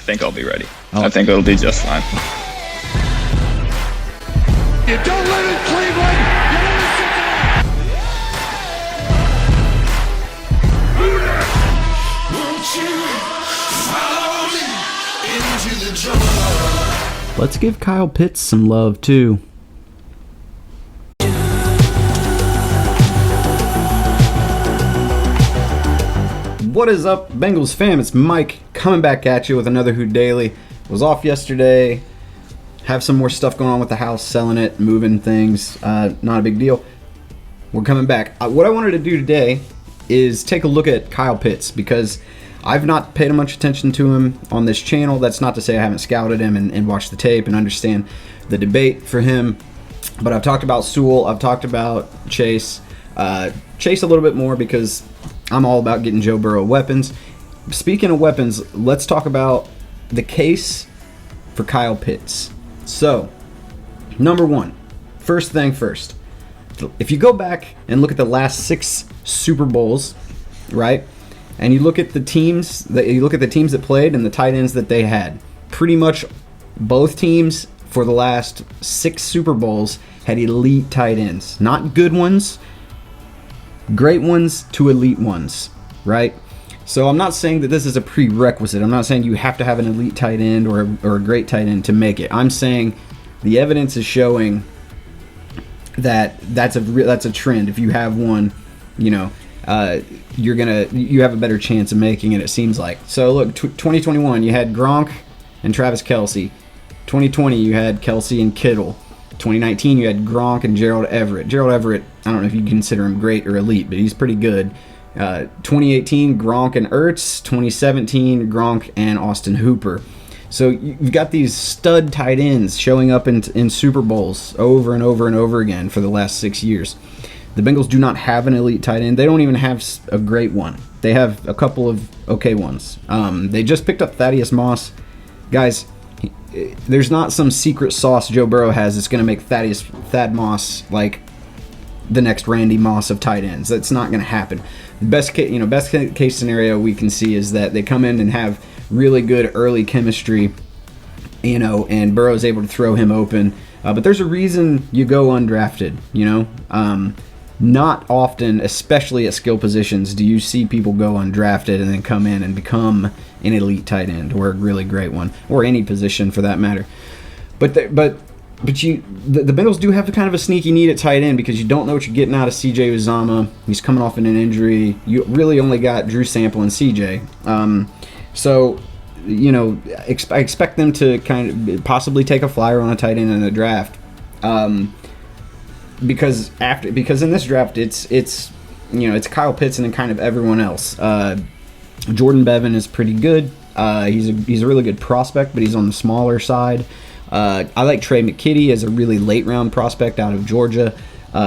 think I'll be ready. Oh. I think it'll be just fine. You don't live in Cleveland. You live in Cincinnati. Won't you follow me into the jungle? Let's give Kyle Pitts some love too. What is up, Bengals fam? It's Mike coming back at you with another Hoot Daily. Was off yesterday. Have some more stuff going on with the house, selling it, moving things. Not a big deal. We're coming back. What I wanted to do today is take a look at Kyle Pitts because I've not paid much attention to him on this channel. That's not to say I haven't scouted him and watched the tape and understand the debate for him. But I've talked about Sewell. I've talked about Chase. Chase a little bit more because I'm all about getting Joe Burrow weapons. Speaking of weapons, let's talk about the case for Kyle Pitts. So, number one, first thing first. If you go back and look at the last 6 Super Bowls, right, and you look at the teams that played and the tight ends that they had, pretty much both teams for the last 6 Super Bowls had elite tight ends, not good ones. Great ones to elite ones, right? So I'm not saying that this is a prerequisite. I'm not saying you have to have an elite tight end or a great tight end to make it. I'm saying the evidence is showing that that's a trend. If you have one, you have a better chance of making it. It seems like. So look, 2021 you had Gronk and Travis Kelce. 2020 you had Kelce and Kittle. 2019 you had Gronk and Gerald Everett. Gerald Everett, I don't know if you consider him great or elite, but he's pretty good. 2018 Gronk and Ertz. 2017 Gronk and Austin Hooper. So you've got these stud tight ends showing up in Super Bowls over and over and over again for the last 6 years. The Bengals do not have an elite tight end. They don't even have a great one. They have a couple of okay ones. They just picked up Thaddeus Moss. Guys, there's not some secret sauce Joe Burrow has that's going to make Thad Moss like the next Randy Moss of tight ends. That's not going to happen. The best case scenario we can see is that they come in and have really good early chemistry, and Burrow's able to throw him open. But there's a reason you go undrafted, Not often, especially at skill positions, do you see people go undrafted and then come in and become an elite tight end or a really great one, or any position for that matter. But the Bengals do have kind of a sneaky need at tight end because you don't know what you're getting out of C.J. Uzomah. He's coming off an injury. You really only got Drew Sample and C.J. I expect them to kind of possibly take a flyer on a tight end in the draft. Because in this draft it's Kyle Pitts and then kind of everyone else. Jordan Bevan is pretty good. He's a really good prospect, but he's on the smaller side. I like Trey McKitty as a really late round prospect out of Georgia.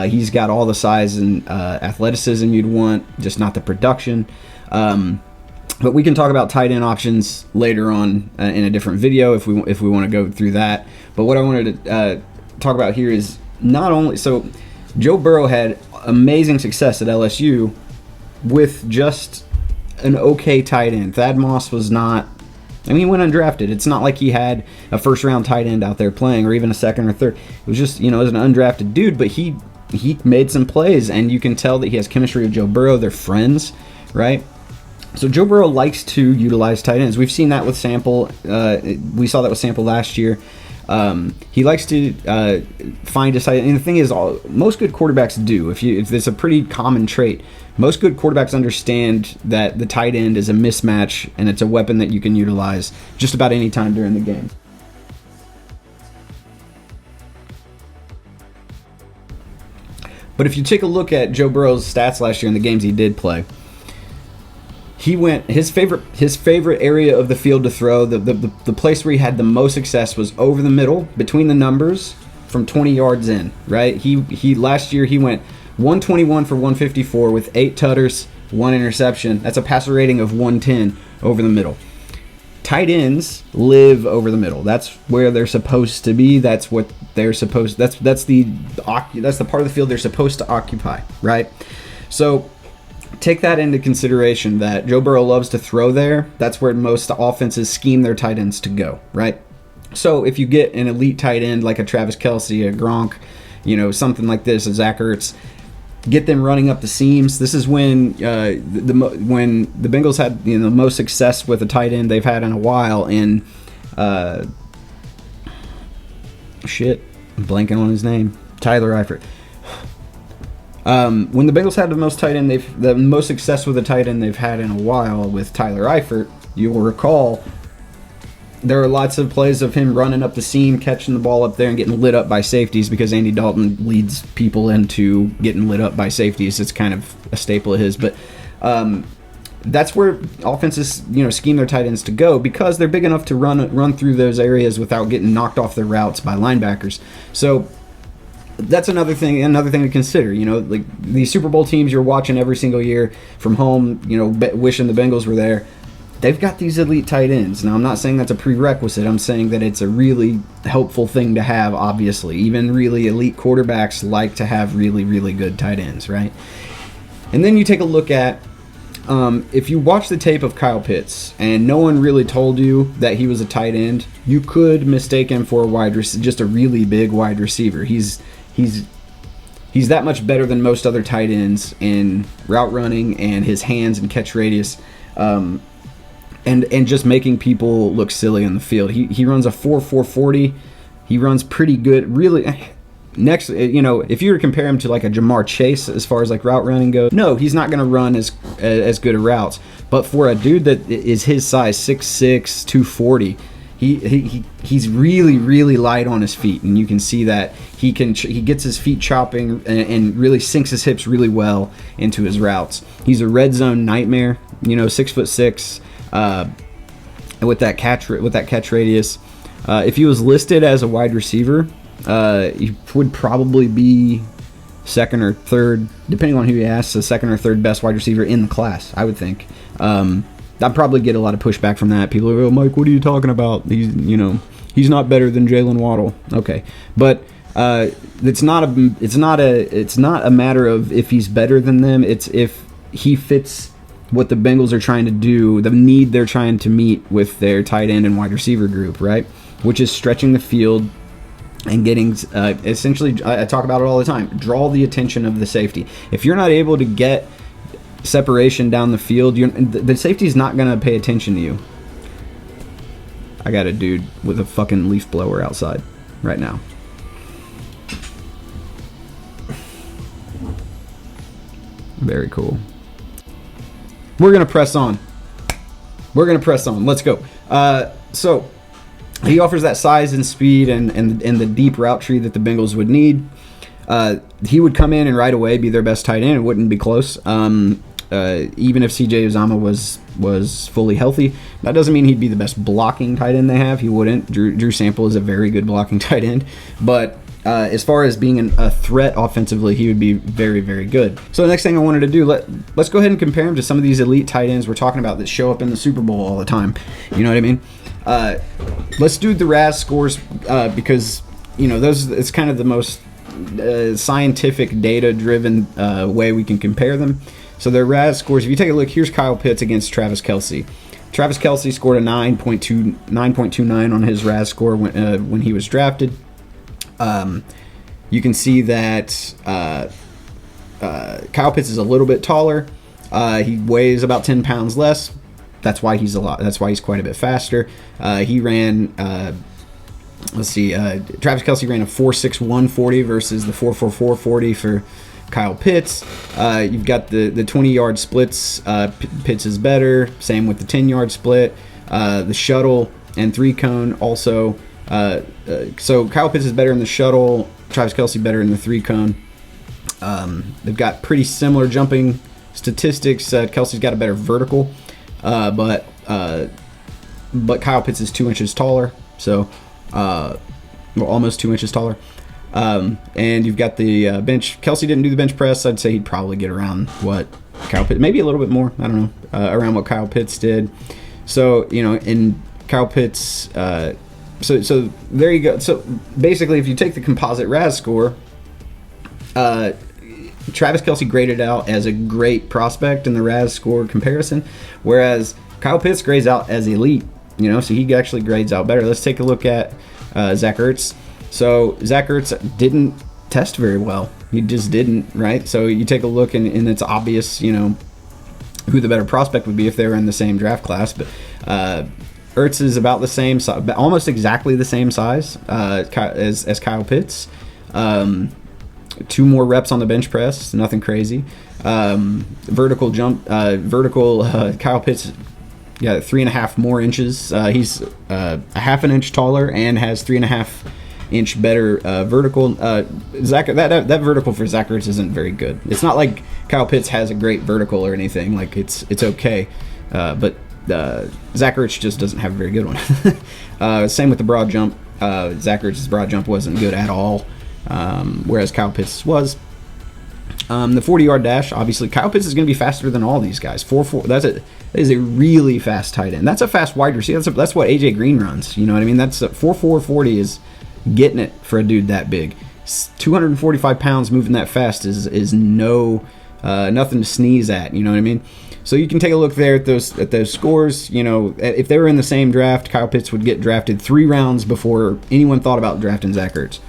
He's got all the size and athleticism you'd want, just not the production. But we can talk about tight end options later on in a different video if we want to go through that. But what I wanted to talk about here is not only so Joe Burrow had amazing success at LSU with just an okay tight end. Thad Moss was not. He went undrafted. It's not like he had a first-round tight end out there playing, or even a second or third. It was just, as an undrafted dude, but he made some plays, and you can tell that he has chemistry with Joe Burrow. They're friends, right? So Joe Burrow likes to utilize tight ends. We've seen that with Sample. We saw that with Sample last year. He likes to find a tight end. And the thing is, most good quarterbacks do. If it's a pretty common trait, most good quarterbacks understand that the tight end is a mismatch and it's a weapon that you can utilize just about any time during the game. But if you take a look at Joe Burrow's stats last year in the games he did play, his favorite area of the field to throw, the place where he had the most success was over the middle between the numbers from 20 yards in, right? He last year he went 121 for 154 with 8 tutters, 1 interception. That's a passer rating of 110 over the middle. Tight ends live over the middle. That's where they're supposed to be. That's what they're supposed. That's the part of the field they're supposed to occupy, right? So take that into consideration that Joe Burrow loves to throw there. That's where most offenses scheme their tight ends to go, right? So if you get an elite tight end like a Travis Kelce, a Gronk, something like this, a Zach Ertz, get them running up the seams. This is when when the Bengals had the most success with a tight end they've had in a while. And I'm blanking on his name, Tyler Eifert. When the Bengals had the most success with a tight end they've had in a while with Tyler Eifert, you will recall there are lots of plays of him running up the seam, catching the ball up there, and getting lit up by safeties because Andy Dalton leads people into getting lit up by safeties. It's kind of a staple of his. But that's where offenses, scheme their tight ends to go because they're big enough to run through those areas without getting knocked off their routes by linebackers. So that's another thing to consider. Like these Super Bowl teams you're watching every single year from home, wishing the Bengals were there. They've got these elite tight ends. Now, I'm not saying that's a prerequisite. I'm saying that it's a really helpful thing to have, obviously. Even really elite quarterbacks like to have really, really good tight ends, right? And then you take a look at, if you watch the tape of Kyle Pitts and no one really told you that he was a tight end, you could mistake him for just a really big wide receiver. He's that much better than most other tight ends in route running and his hands and catch radius. And just making people look silly on the field. He runs a 4.40. He runs pretty good. Really, next, if you were to compare him to like a Jamar Chase as far as like route running goes, no, he's not going to run as good a routes. But for a dude that is his size, 6'6", 240, he's really, really light on his feet, and you can see that he gets his feet chopping and really sinks his hips really well into his routes. He's a red zone nightmare. 6'6". With that catch radius, if he was listed as a wide receiver, he would probably be second or third, depending on who you ask, the second or third best wide receiver in the class, I would think. I'd probably get a lot of pushback from that. People are, oh, Mike, what are you talking about? He's not better than Jalen Waddle. Okay, but it's not a matter of if he's better than them. It's if he fits what the Bengals are trying to do, the need they're trying to meet with their tight end and wide receiver group, right? Which is stretching the field and getting, essentially, I talk about it all the time, draw the attention of the safety. If you're not able to get separation down the field, the safety's not going to pay attention to you. I got a dude with a fucking leaf blower outside right now. Very cool. We're going to press on. Let's go. So he offers that size and speed and the deep route tree that the Bengals would need. He would come in and right away be their best tight end. It wouldn't be close. Even if CJ Uzomah was fully healthy, that doesn't mean he'd be the best blocking tight end they have. He wouldn't. Drew Sample is a very good blocking tight end. But as far as being a threat offensively, he would be very, very good. So the next thing I wanted to do, let's go ahead and compare him to some of these elite tight ends we're talking about that show up in the Super Bowl all the time. You know what I mean? Let's do the RAS scores because those it's kind of the most scientific, data-driven way we can compare them. So their RAS scores. If you take a look, here's Kyle Pitts against Travis Kelce. Travis Kelce scored a 9.29 on his RAS score when he was drafted. You can see that Kyle Pitts is a little bit taller. He weighs about 10 pounds less. That's why he's quite a bit faster. He ran. Travis Kelce ran a 4.61 40 versus the 4.44 40 for Kyle Pitts. You've got the 20-yard splits. Pitts is better. Same with the 10-yard split. The shuttle and 3-cone also. So Kyle Pitts is better in the shuttle, Travis Kelce better in the 3-cone. They've got pretty similar jumping statistics. Kelce's got a better vertical, but Kyle Pitts is 2 inches taller, so almost 2 inches taller. And you've got the bench. Kelce didn't do the bench press. I'd say he'd probably get around what Kyle Pitts, maybe a little bit more. I don't know, around what Kyle Pitts did. So in Kyle Pitts. So there you go. So basically, if you take the composite RAS score, Travis Kelce graded out as a great prospect in the RAS score comparison, whereas Kyle Pitts grades out as elite. So he actually grades out better. Let's take a look at Zach Ertz. So Zach Ertz didn't test very well. He just didn't, right? So you take a look and it's obvious, who the better prospect would be if they were in the same draft class. But Ertz is about the same, almost exactly the same size as Kyle Pitts. 2 more reps on the bench press, nothing crazy. Vertical Kyle Pitts got 3.5 more inches. He's a half an inch taller and has 3.5 inch better vertical. That vertical for Zach Ertz isn't very good. It's not like Kyle Pitts has a great vertical or anything. Like it's okay, but Zach Ertz just doesn't have a very good one. Same with the broad jump. Zach Ertz's broad jump wasn't good at all, whereas Kyle Pitts was. The 40-yard dash, obviously, Kyle Pitts is going to be faster than all these guys. 4.4. That is a really fast tight end. That's a fast wide receiver. That's what AJ Green runs. You know what I mean? That's 4.40 is getting it for a dude that big. 245 pounds moving that fast is nothing to sneeze at. You know what I mean? So you can take a look there at those scores. If they were in the same draft, Kyle Pitts would get drafted 3 rounds before anyone thought about drafting Zach Ertz.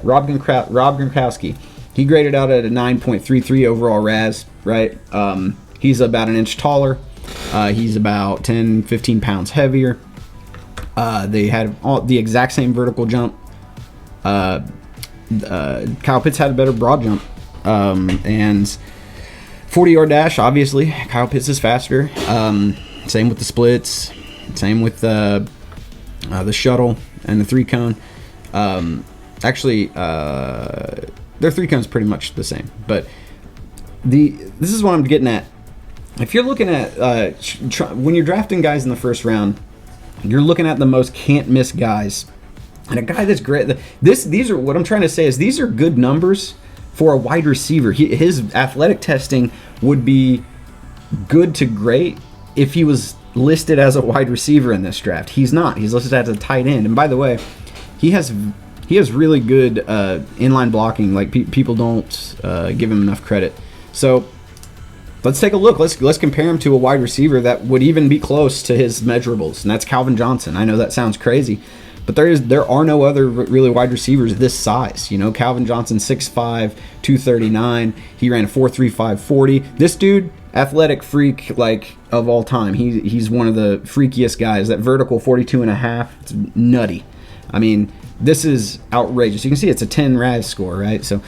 Rob Gronkowski. He graded out at a 9.33 overall RAS, right? He's about an inch taller. He's about 10, 15 pounds heavier. They had the exact same vertical jump. Kyle Pitts had a better broad jump. And 40-yard dash, obviously, Kyle Pitts is faster. Same with the splits. Same with the shuttle and the 3-cone. Their 3-cone's pretty much the same, but this is what I'm getting at. If you're looking at when you're drafting guys in the first round, you're looking at the most can't miss guys, and a guy that's great. These are what I'm trying to say is these are good numbers for a wide receiver. His athletic testing would be good to great if he was listed as a wide receiver in this draft. He's not. He's listed as a tight end, and by the way, he has really good inline blocking. Like people don't give him enough credit. So let's take a look. Let's compare him to a wide receiver that would even be close to his measurables, and that's Calvin Johnson. I know that sounds crazy, but there are no other really wide receivers this size. Calvin Johnson 6'5", 239. He ran a 4.35 40. This dude, athletic freak of all time. He's one of the freakiest guys. That vertical 42.5. It's nutty. I mean, this is outrageous. You can see it's a 10 RAS score, right? So,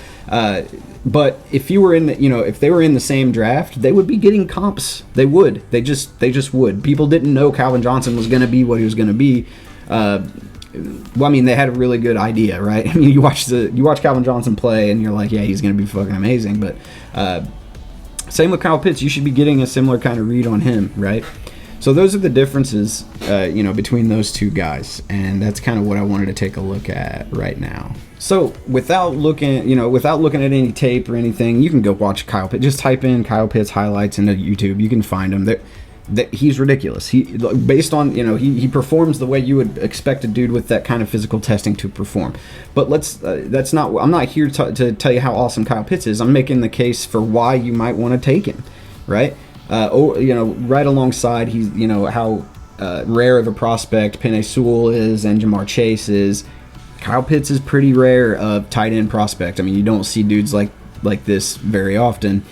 but if you were if they were in the same draft, they would be getting comps. They would. They just would. People didn't know Calvin Johnson was going to be what he was going to be. They had a really good idea, right? I mean, you watch Calvin Johnson play, and you're like, yeah, he's going to be fucking amazing. But same with Kyle Pitts. You should be getting a similar kind of read on him, right? So those are the differences, between those two guys, and that's kind of what I wanted to take a look at right now. So without looking at any tape or anything, you can go watch Kyle Pitts. Just type in Kyle Pitts highlights into YouTube. You can find him. He's ridiculous. Based on he performs the way you would expect a dude with that kind of physical testing to perform. But I'm not here to tell you how awesome Kyle Pitts is. I'm making the case for why you might want to take him, right? Right alongside how rare of a prospect Penei Sewell is and Jamar Chase is. Kyle Pitts is pretty rare of tight end prospect. I mean, you don't see dudes like this very often.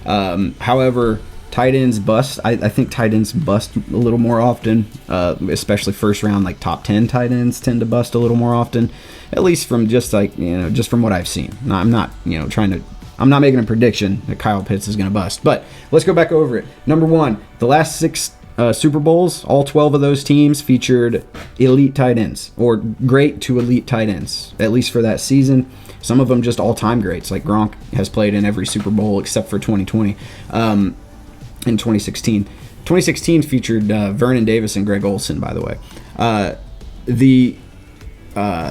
However, tight ends bust. I think tight ends bust a little more often, especially first round, like top 10 tight ends tend to bust a little more often, at least from just from what I've seen. Now, I'm not I'm not making a prediction that Kyle Pitts is going to bust, but let's go back over it. Number 1, the last 6 Super Bowls, all 12 of those teams featured elite tight ends or great to elite tight ends, at least for that season. Some of them just all-time greats, like Gronk has played in every Super Bowl except for 2020. In 2016. 2016 featured Vernon Davis and Greg Olsen, by the way.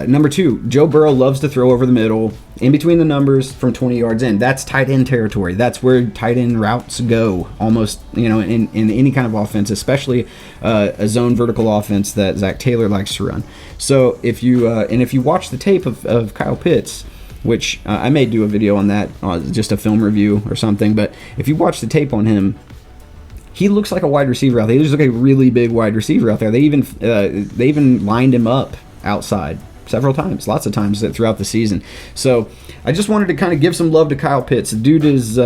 Number 2, Joe Burrow loves to throw over the middle, in between the numbers from 20 yards in. That's tight end territory. That's where tight end routes go, almost, in any kind of offense, especially a zone vertical offense that Zach Taylor likes to run. So if you watch the tape of Kyle Pitts, which I may do a video on that, just a film review or something. But if you watch the tape on him, he looks like a wide receiver out there. He looks like a really big wide receiver out there. They even lined him up outside several times, lots of times throughout the season. So I just wanted to kind of give some love to Kyle Pitts. The dude's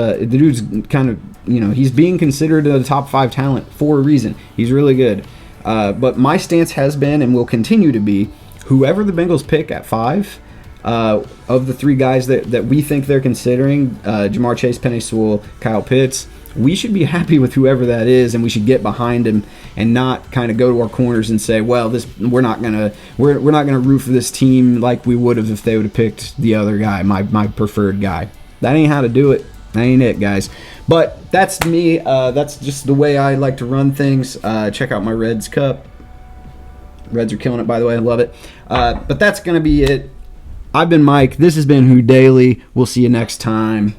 kind of, he's being considered a top 5 talent for a reason. He's really good. But my stance has been and will continue to be, whoever the Bengals pick at 5, of the 3 guys that we think they're considering, Jamar Chase, Penei Sewell, Kyle Pitts, we should be happy with whoever that is, and we should get behind him and not kind of go to our corners and say, well, we're not gonna root for this team like we would have if they would have picked the other guy, my preferred guy. That ain't how to do it. That ain't it, guys. But that's me. That's just the way I like to run things. Check out my Reds cup. Reds are killing it, by the way. I love it. But that's gonna be it. I've been Mike. This has been Who Daily. We'll see you next time.